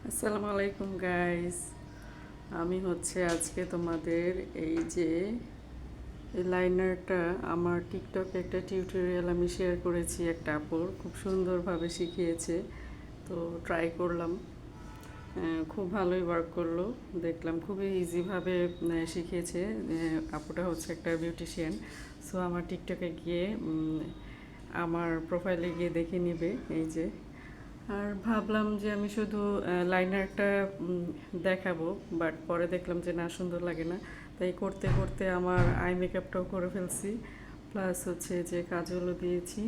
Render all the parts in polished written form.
আসসালামু আলাইকুম গাইস। আমি আজকে তোমাদের এই যে এই লাইনারটা আমার টিকটকে একটা টিউটোরিয়াল আমি শেয়ার করেছি, একটা আপুর খুব সুন্দরভাবে শিখিয়েছে। তো ট্রাই করলাম, খুব ভালোই ওয়ার্ক করলো। দেখলাম খুবই ইজিভাবে শিখিয়েছে। আপুটা একটা বিউটিশিয়ান। সো আমার টিকটকে গিয়ে আমার প্রোফাইলে গিয়ে দেখে নিবে এই যে। আর ভাবলাম যে আমি শুধু লাইনারটা দেখাবো, বাট পরে দেখলাম যে না, সুন্দর লাগে না। তাই করতে করতে আমার আই মেকআপটাও করে ফেলছি, প্লাস যে কাজলও দিয়েছি।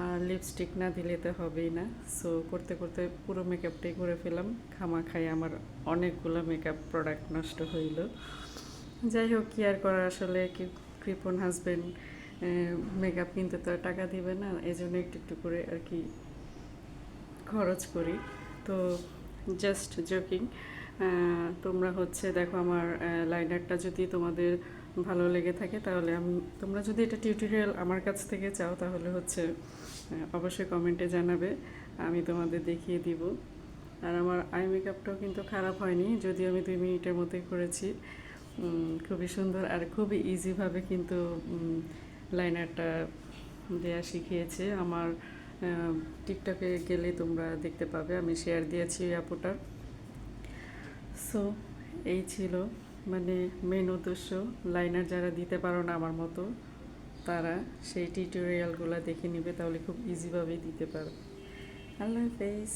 আর লিপস্টিক না দিলে তো হবেই না। সো করতে করতে পুরো মেকআপটাই করে ফেলাম। খামাখাই আমার অনেকগুলো মেকআপ প্রোডাক্ট নষ্ট হইল। যাই হোক, কি আর করার, আসলে কি কৃপণ হাজবেন্ড, মেকআপ কিনতে তো আর টাকা দিবে না, এই জন্য একটু একটু করে আর কি খরচ করি। তো জাস্ট জোকিং। তোমরা দেখো আমার লাইনারটা যদি তোমাদের ভালো লেগে থাকে, তাহলে তোমরা যদি এটা টিউটোরিয়াল আমার কাছ থেকে চাও, তাহলে অবশ্যই কমেন্টে জানাবে, আমি তোমাদের দেখিয়ে দিব। আর আমার আই মেকআপটাও কিন্তু খারাপ হয়নি, যদিও আমি 2 মিনিটের মধ্যেই করেছি। খুবই সুন্দর আর খুবই ইজিভাবে কিন্তু লাইনারটা দেয়া শিখিয়েছে আমার। টিকটকে গেলে তোমরা দেখতে পাবে, আমি শেয়ার দিয়েছি ওই আপুটার। সো এই ছিল মেন উদ্দেশ্য। লাইনার যারা দিতে পারো না আমার মতো, তারা সেই টিউটোরিয়ালগুলো দেখে নিবে, তাহলে খুব ইজিভাবেই দিতে পারো। আল্লাহ হাফেজ।